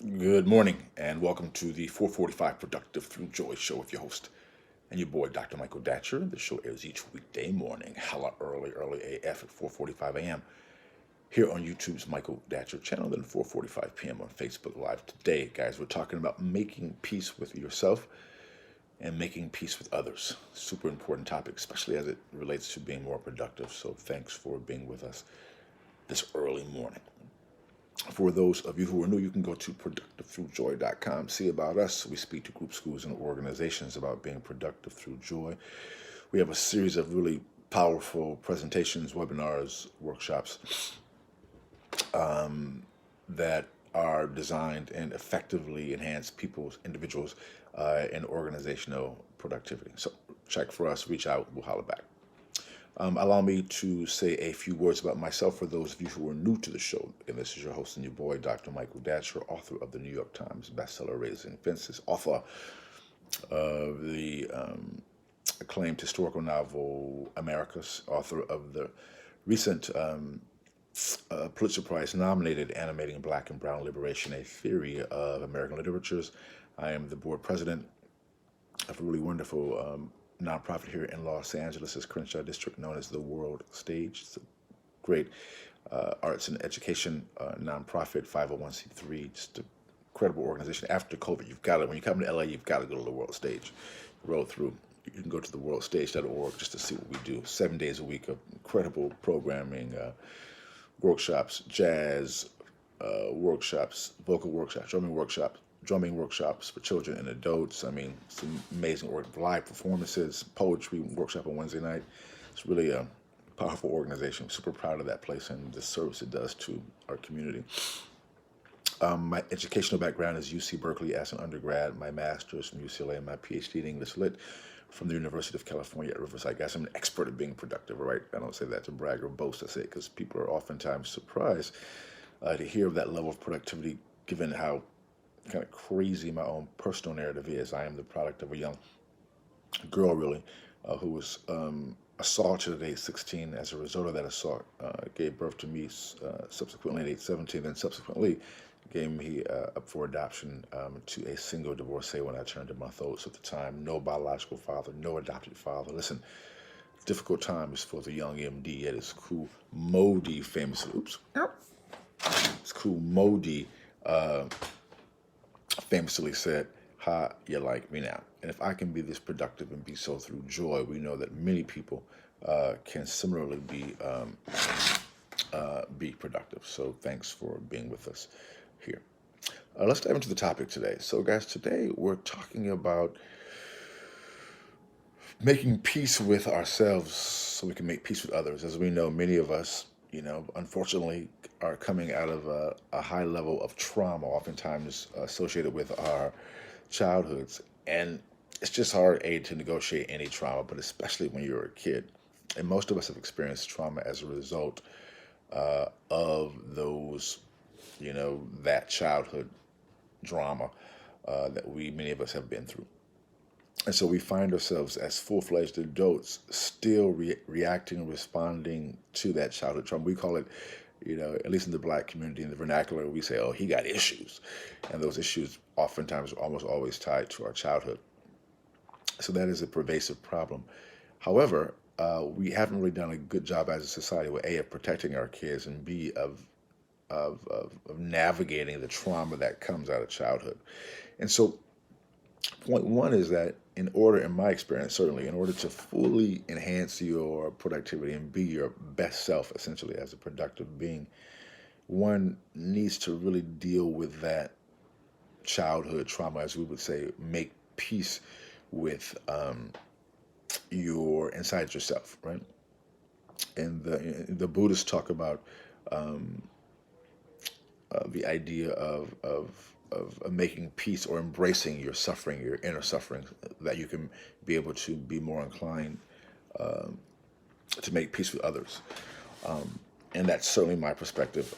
Good morning, and welcome to the 445 Productive Through Joy show with your host and your boy, Dr. Michael Datcher. The show airs each weekday morning, hella early AF at 4:45 a.m. here on YouTube's Michael Datcher channel, then 4:45 p.m. on Facebook Live. Today, guys, we're talking about making peace with yourself and making peace with others. Super important topic, especially as it relates to being more productive. So thanks for being with us this early morning. For those of you who are new, you can go to productivethroughjoy.com, see about us. We speak to groups, schools, and organizations about being productive through joy. We have a series of really powerful presentations, webinars, workshops that are designed and effectively enhance people's, individuals, and organizational productivity. So check for us, reach out, we'll holler back. Allow me to say a few words about myself for those of you who are new to the show. And this is your host and your boy, Dr. Michael Datcher, author of the New York Times bestseller Raising Fences, author of the acclaimed historical novel Americas, author of the recent Pulitzer Prize nominated Animating Black and Brown Liberation, a Theory of American Literatures. I am the board president of a really wonderful nonprofit here in Los Angeles' Crenshaw District known as the World Stage. It's a great arts and education nonprofit, 501c3, just an incredible organization. After COVID, you've got to, when you come to LA, you've got to go to the World Stage. Roll through. You can go to the worldstage.org just to see what we do. 7 days a week of incredible programming, workshops, jazz workshops, vocal workshops, drumming workshops for children and adults. I mean, some amazing live performances, poetry workshop on Wednesday night. It's really a powerful organization. I'm super proud of that place and the service it does to our community. My educational background is UC Berkeley as an undergrad, my master's from UCLA, and my PhD in English Lit from the University of California at Riverside. Guys, I'm an expert at being productive, all right? I don't say that to brag or boast. I say it because people are oftentimes surprised to hear of that level of productivity given how kind of crazy my own personal narrative is. I am the product of a young girl, really, who was assaulted at age 16. As a result of that assault, gave birth to me subsequently at age 17, then subsequently gave me up for adoption to a single divorcee when I turned a month old. So at the time, no biological father, no adopted father. Listen, difficult times for the young MD. It is cool. Modi famously, it's cool. Modi famously said, "How you like me now?" And if I can be this productive and be so through joy, we know that many people can similarly be productive. So thanks for being with us here. Let's dive into the topic today. So, guys, today we're talking about making peace with ourselves so we can make peace with others. As we know, many of us, unfortunately, are coming out of a high level of trauma, oftentimes associated with our childhoods. And it's just hard, to negotiate any trauma, but especially when you're a kid. And most of us have experienced trauma as a result of those, that childhood drama that many of us have been through. And so we find ourselves as full-fledged adults still reacting and responding to that childhood trauma. We call it, at least in the Black community, in the vernacular, we say, oh, he got issues. And those issues oftentimes are almost always tied to our childhood. So that is a pervasive problem. However, we haven't really done a good job as a society with A, of protecting our kids, and B, of navigating the trauma that comes out of childhood. And so point one is that in my experience, certainly, in order to fully enhance your productivity and be your best self, essentially, as a productive being, one needs to really deal with that childhood trauma, as we would say, make peace with inside yourself, right? And the Buddhists talk about the idea of making peace or embracing your suffering, your inner suffering, that you can be able to be more inclined to make peace with others. And that's certainly my perspective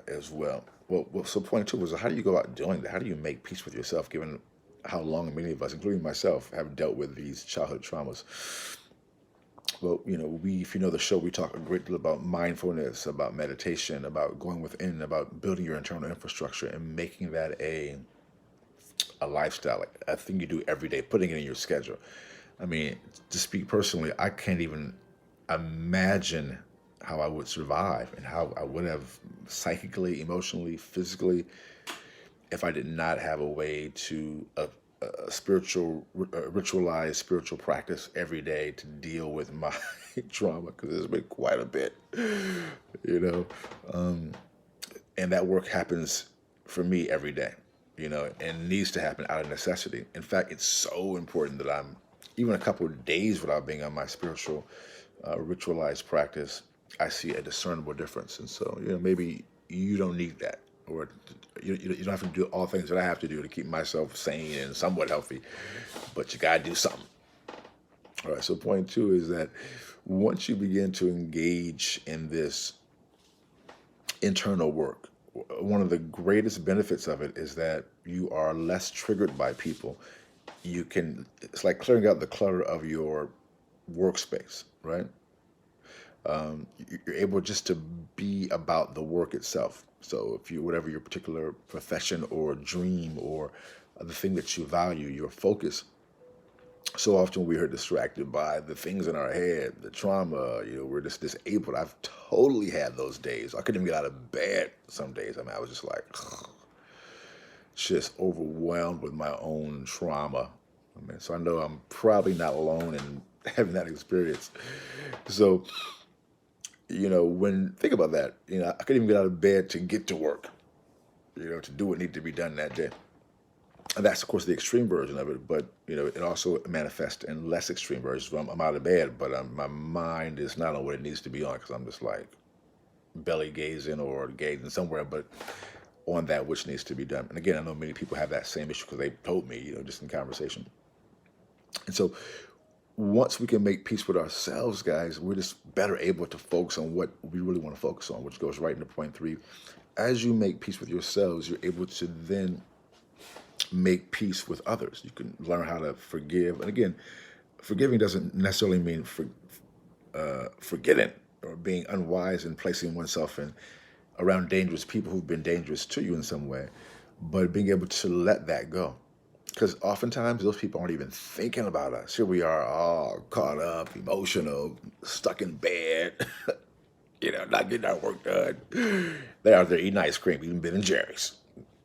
as well. Well, so point two was, how do you go out doing that? How do you make peace with yourself, given how long many of us, including myself, have dealt with these childhood traumas? Well, if you know the show, we talk a great deal about mindfulness, about meditation, about going within, about building your internal infrastructure and making that a lifestyle, like a thing you do every day, putting it in your schedule. I mean, to speak personally, I can't even imagine how I would survive and how I would have psychically, emotionally, physically, if I did not have a way to ritualized spiritual practice every day to deal with my trauma, because there's been quite a bit, you know. And that work happens for me every day, and needs to happen out of necessity. In fact, it's so important that I'm even a couple of days without being on my spiritual ritualized practice. I see a discernible difference, and so maybe you don't need that, or you don't have to do all things that I have to do to keep myself sane and somewhat healthy, but you gotta do something. All right. So point two is that once you begin to engage in this internal work, one of the greatest benefits of it is that you are less triggered by people. It's like clearing out the clutter of your workspace, right? You're able just to be about the work itself. So if whatever your particular profession or dream or the thing that you value, your focus, so often we are distracted by the things in our head, the trauma, we're just disabled. I've totally had those days. I couldn't even get out of bed some days. I mean, I was just like, just overwhelmed with my own trauma. I mean, so I know I'm probably not alone in having that experience. So, think about that, I couldn't even get out of bed to get to work, to do what needed to be done that day. And that's, of course, the extreme version of it, but it also manifests in less extreme versions. I'm out of bed, but my mind is not on what it needs to be on, because I'm just like belly gazing or gazing somewhere, but on that which needs to be done. And again, I know many people have that same issue because they told me, just in conversation. And so once we can make peace with ourselves, guys, we're just better able to focus on what we really want to focus on, which goes right into point three. As you make peace with yourselves, you're able to then make peace with others. You can learn how to forgive. And again, forgiving doesn't necessarily mean forgetting or being unwise and placing oneself around dangerous people who've been dangerous to you in some way, but being able to let that go. Because oftentimes those people aren't even thinking about us. Here we are, all caught up, emotional, stuck in bed, not getting our work done. They're out there eating ice cream, eating Ben and Jerry's.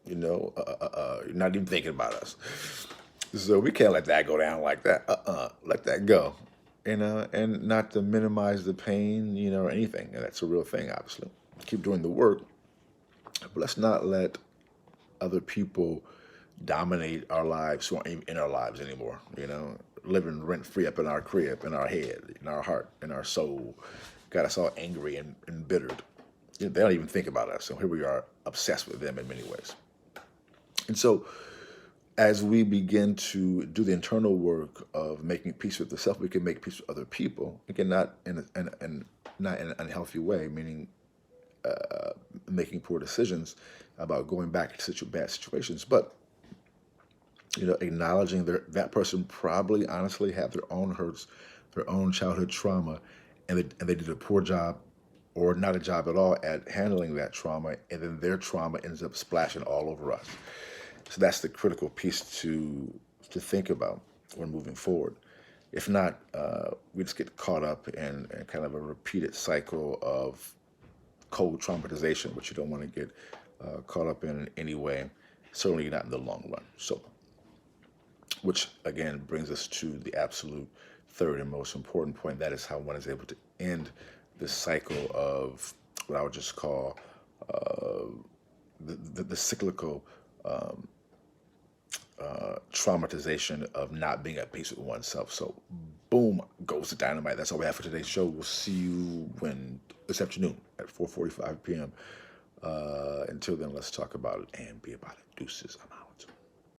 Not even thinking about us. So we can't let that go down like that. Let that go. And not to minimize the pain, or anything. And that's a real thing, obviously. Keep doing the work, but let's not let other people dominate our lives who aren't even in our lives anymore, living rent-free up in our crib, in our head, in our heart, in our soul. Got us all angry and embittered. They don't even think about us. And here we are, obsessed with them in many ways. And so as we begin to do the internal work of making peace with the self, we can make peace with other people. Again, not in an unhealthy way, meaning making poor decisions about going back to bad situations, but acknowledging that person probably honestly have their own hurts, their own childhood trauma, and they did a poor job or not a job at all at handling that trauma, and then their trauma ends up splashing all over us. So that's the critical piece to think about when moving forward. If not, we just get caught up in kind of a repeated cycle of cold traumatization, which you don't want to get caught up in any way, certainly not in the long run. So, which again brings us to the absolute third and most important point. That is how one is able to end this cycle of what I would just call the cyclical traumatization of not being at peace with oneself. So, boom, goes the dynamite. That's all we have for today's show. We'll see you this afternoon at 4:45 p.m. Until then, let's talk about it and be about it. Deuces, I'm out.